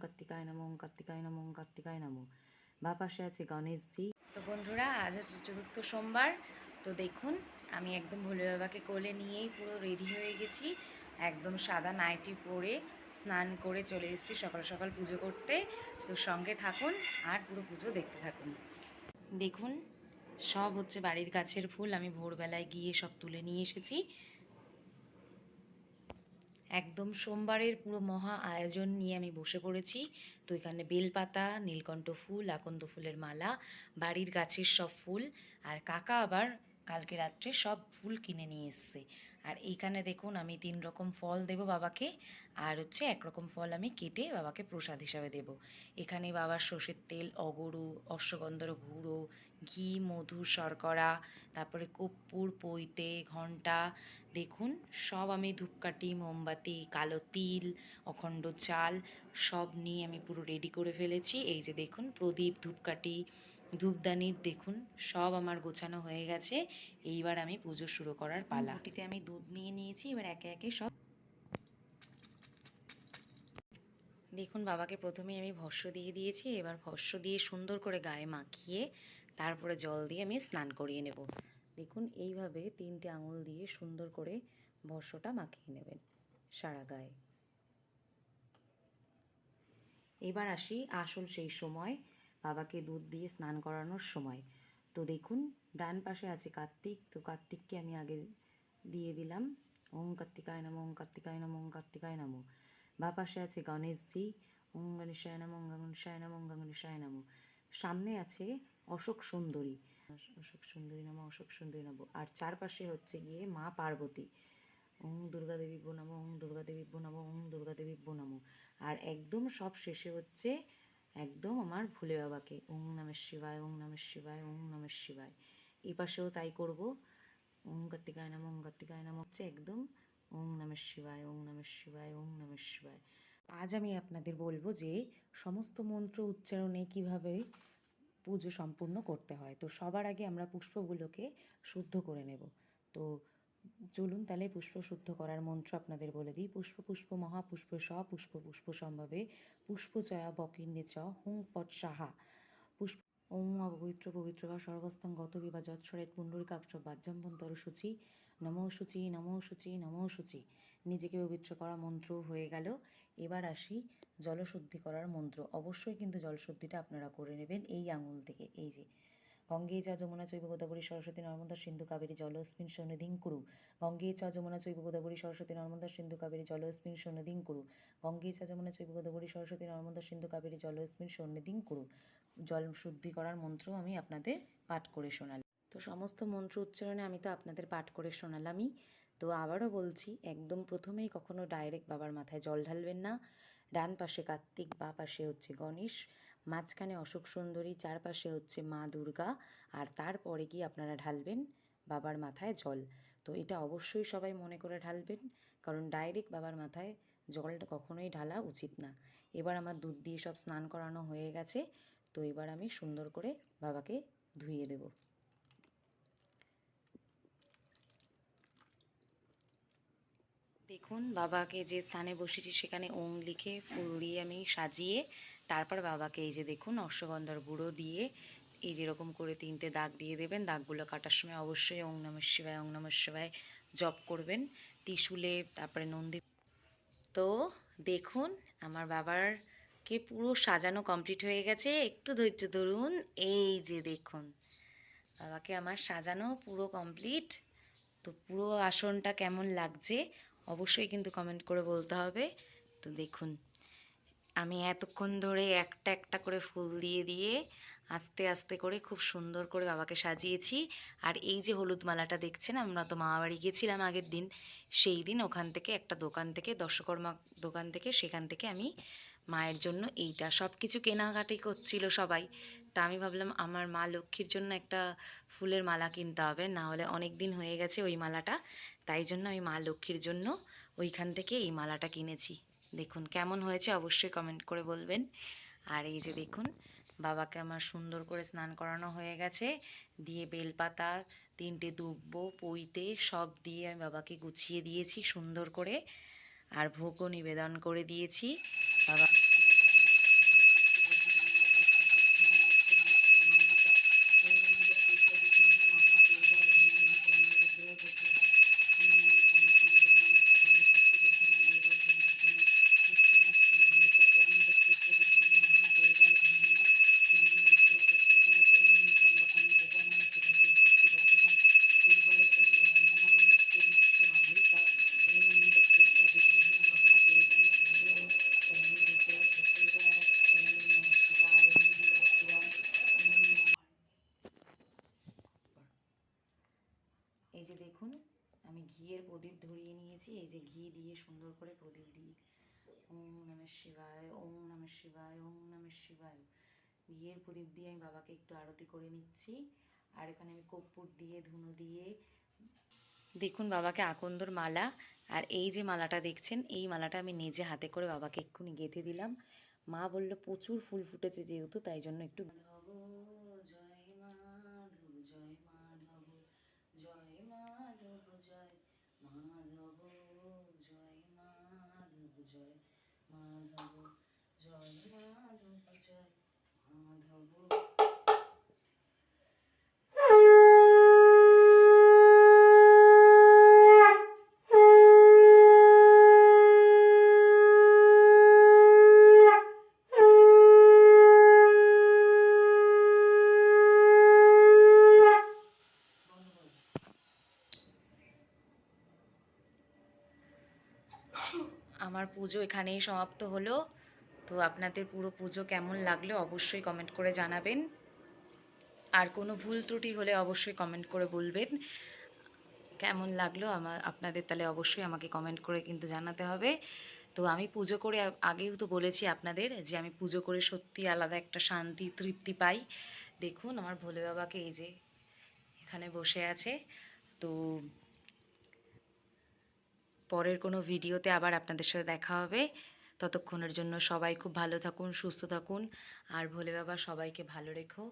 কার্তিকায় নমঃ, ওং কার্তিকায় নমঃ, ওং কার্তিকায় নমঃ। বা পাশে আছে গণেশজি। তো বন্ধুরা, আজ হচ্ছে চতুর্থ সোমবার। তো দেখুন, আমি একদম ভোলে বাবাকে কোলে নিয়েই পুরো রেডি হয়ে গেছি। একদম সাদা নাইটি পরে স্নান করে চলে এসেছি সকাল সকাল পুজো করতে। তো সঙ্গে থাকুন আর পুরো পুজো দেখতে থাকুন। দেখুন, সব হচ্ছে বাড়ির গাছের ফুল। আমি ভোরবেলায় গিয়ে সব তুলে নিয়ে এসেছি। একদম সোমবারের পুরো মহা আয়োজন নিয়ে আমি বসে পড়েছি। তো এখানে বেলপাতা, নীলকণ্ঠ ফুল, আকন্দ ফুলের মালা, বাড়ির গাছের সব ফুল, আর কাকা আবার কালকে রাত্রে সব ফুল কিনে নিয়ে এসছে। আর এইখানে দেখুন, আমি 3 রকম ফল দেব বাবাকে, আর হচ্ছে 1 রকম ফল আমি কেটে বাবাকে প্রসাদ হিসাবে দেব। এখানে বাবার সর্ষের তেল, অগরু, অশ্বগন্ধার গুঁড়ো, ঘি, মধু, শর্করা, তারপরে কর্পূর, পৈতে, ঘণ্টা, দেখুন সব আমি ধূপকাঠি, মোমবাতি, কালো তিল, অখণ্ড চাল সব নিয়ে আমি পুরো রেডি করে ফেলেছি। এই যে দেখুন, প্রদীপ, ধূপকাঠি, ধূপদানির দেখুন সব আমার গোছানো হয়ে গেছে। এইবার আমি পুজো শুরু করার পালা। ঘটিতে আমি দুধ নিয়ে নিয়েছি, এবার একে একে সব দেখুন। বাবাকে প্রথমেই আমি ভস্ম দিয়ে দিয়েছি। এবার ভস্ম দিয়ে সুন্দর করে গায়ে মাখিয়ে তারপরে জল দিয়ে আমি স্নান করিয়ে নেব। দেখুন, এইভাবে 3টে আঙুল দিয়ে সুন্দর করে ভস্মটা মাখিয়ে নেবেন সারা গায়ে। এবার আসি আসল সেই সময়, বাবাকে দুধ দিয়ে স্নান করানোর সময়। তো দেখুন, ডান পাশে আছে কার্তিক। তো কার্তিককে আমি আগে দিয়ে দিলাম ওং কার্তিকায় নমঃ, ওং কার্তিকায় নমঃ, ওং কার্তিকায় নমঃ। বা পাশে আছে গণেশজি। ওং গণেশায় নমঃ, ওং গণেশায় নমঃ, ওং গণেশায় নমঃ। সামনে আছে অশোক সুন্দরী, অশোক সুন্দরী নমঃ, অশোক সুন্দরী নমঃ। আর চারপাশে হচ্ছে গিয়ে মা পার্বতী। ওং দুর্গা দেবীভ্যো নমঃ, ওং দুর্গা দেবীভ্যো নমঃ, ওং দুর্গা দেবীভ্যো নমঃ। আর একদম সব শেষে হচ্ছে একদম আমার ভোলে বাবাকে ওং নমঃ শিবায়, ওং নমঃ শিবায়, ওং নমঃ শিবায়। এই পাশেও তাই করব। ওং কার্তিকায় নমঃ, ওং কার্তিকায় নমঃ হচ্ছে একদম ওং নমঃ শিবায়, ওং নমঃ শিবায়, ওং নমঃ শিবায়। আজ আমি আপনাদের বলবো যে সমস্ত মন্ত্র উচ্চারণে কিভাবে পুজো সম্পূর্ণ করতে হয়। তো সবার আগে আমরা পুষ্পগুলোকে শুদ্ধ করে নেব। তো চলুন তাহলে পুষ্প শুদ্ধ করার মন্ত্র আপনাদের বলে দিই। পুষ্প পুষ্প মহাপুষ্প পুষ্প পুষ্প সম্ভবে পুষ্পচয়া বকীর্ণে চ হুং ফট সাহা। পুষ্প ওং অপবিত্র পবিত্র বা সর্বস্তং গত বিবা যৎসরেত পুণ্ডরিকাক্ষ বাজ্যম্বন্তর সূচি নমো সূচি, নমো সূচি, নমো সূচি। নিজেকে পবিত্র করা মন্ত্র হয়ে গেল। এবার আসি জলশুদ্ধি করার মন্ত্র। অবশ্যই কিন্তু জলশুদ্ধিটা আপনারা করে নেবেন এই আঙুল থেকে। এই যে গঙ্গে চ যমুনা চৈব গোদাবরী সরস্বতী নর্মদা সিন্ধু কাবেরী জলস্মিন সন্নিধিং কুরু। গঙ্গে চ যমুনা চৈব গোদাবরী সরস্বতী নর্মদা সিন্ধু কাবেরী জলস্মিন সন্নিধিং কুরু। গঙ্গে চ যমুনা চৈব গোদাবরী সরস্বতী নর্মদা সিন্ধু কাবেরী জলস্মিন সন্নিধিং কুরু। জল শুদ্ধি করার মন্ত্র আমি আপনাদের পাঠ করে শোনালাম। তো সমস্ত মন্ত্র উচ্চারণে আমি তো আপনাদের পাঠ করে শোনালামই। তো আবারও বলছি, একদম প্রথমেই কখনো ডাইরেক্ট বাবার মাথায় জল ঢালবেন না। ডান পাশে কার্তিক, বা পাশে হচ্ছে গণেশ, মাঝখানে অশোক সুন্দরী, চারপাশে হচ্ছে মা দুর্গা, আর তারপরে গিয়ে আপনারা ঢালবেন বাবার মাথায় জল। তো এটা অবশ্যই সবাই মনে করে ঢালবেন, কারণ ডাইরেক্ট বাবার মাথায় জলটা কখনোই ঢালা উচিত না। এবার আমার দুধ দিয়ে সব স্নান করানো হয়ে গেছে। তো এবার আমি সুন্দর করে বাবাকে ধুইয়ে দেব। দেখুন, বাবাকে যে স্থানে বসেছি সেখানে ওং লিখে ফুল দিয়ে আমি সাজিয়ে তারপর বাবাকে এই যে দেখুন অশ্বগন্ধার গুঁড়ো দিয়ে এই যেরকম করে 3টে দাগ দিয়ে দেবেন। দাগগুলো কাটার সময় অবশ্যই ওং নমঃ শিবায়, ওং নমঃ শিবায় জপ করবেন ত্রিশূলে, তারপরে নন্দী। তো দেখুন, আমার বাবারকে পুরো সাজানো কমপ্লিট হয়ে গেছে। একটু ধৈর্য ধরুন। এই যে দেখুন, বাবাকে আমার সাজানো পুরো কমপ্লিট। তো পুরো আসনটা কেমন লাগছে অবশ্যই কিন্তু কমেন্ট করে বলতে হবে। তো দেখুন, আমি এতক্ষণ ধরে একটা একটা করে ফুল দিয়ে দিয়ে আস্তে আস্তে করে খুব সুন্দর করে বাবাকে সাজিয়েছি। আর এই যে হলুদ মালাটা দেখছেন, আমরা তো মামাবাড়ি গিয়েছিলাম আগের দিন, সেই দিন ওখান থেকে একটা দোকান থেকে, দর্শকর্মা দোকান থেকে, সেখান থেকে আমি মায়ের জন্য এইটা সব কিছু কেনাকাটি করছিল সবাই। তা আমি ভাবলাম আমার মা লক্ষ্মীর জন্য একটা ফুলের মালা কিনতে হবে, না হলে অনেক দিন হয়ে গেছে ওই মালাটা। তাই জন্য আমি মা লক্ষ্মীর জন্য ওইখান থেকে এই মালাটা কিনেছি। দেখুন কেমন হয়েছে অবশ্যই কমেন্ট করে বলবেন। আর এই যে দেখুন, বাবাকে আমার সুন্দর করে স্নান করানো হয়ে গেছে। দিয়ে বেলপাতা, 3টে দুব্ব, পৈতে সব দিয়ে আমি বাবাকে গুছিয়ে দিয়েছি সুন্দর করে, আর ভোগও নিবেদন করে দিয়েছি। বাবা নমঃ শিবায়, ওম নমঃ শিবায়, ওম নমঃ শিবায়। ঘিয়ের প্রদীপ দিয়ে আমি বাবাকে একটু আরতি করে নিচ্ছি। আর এখানে আমি কর্পূর দিয়ে, ধুনো দিয়ে, দেখুন বাবাকে আকন্দর মালা, আর এই যে মালাটা দেখছেন এই মালাটা আমি নিজে হাতে করে বাবাকে এক্ষুনি গেঁথে দিলাম। মা বলল প্রচুর ফুল ফুটেছে যেহেতু, তাই জন্য একটু মাধব জয় মাধব জয় মাধব জয় মাধব জয় মাধব জয় মাধব জয় মাধব জয় মাধব জয় মাধব। আমার পুজো এখানেই সমাপ্ত হলো। তো আপনাদের পুরো পুজো কেমন লাগলো অবশ্যই কমেন্ট করে জানাবেন। আর কোনো ভুল ত্রুটি হলে অবশ্যই কমেন্ট করে বলবেন। কেমন লাগলো আপনাদের, তাহলে অবশ্যই আমাকে কমেন্ট করে কিন্তু জানাতে হবে। তো আমি পুজো করে আগেও তো বলেছি আপনাদের যে আমি পুজো করে সত্যি আলাদা একটা শান্তি তৃপ্তি পাই। দেখুন আমার ভোলে বাবাকে এই যে এখানে বসে আছে। তো পরের কোনো ভিডিওতে আবার আপনাদের সাথে দেখা হবে। ততক্ষণের জন্য সবাই খুব ভালো থাকুন, সুস্থ থাকুন, আর ভোলে বাবা সবাইকে ভালো রেখো।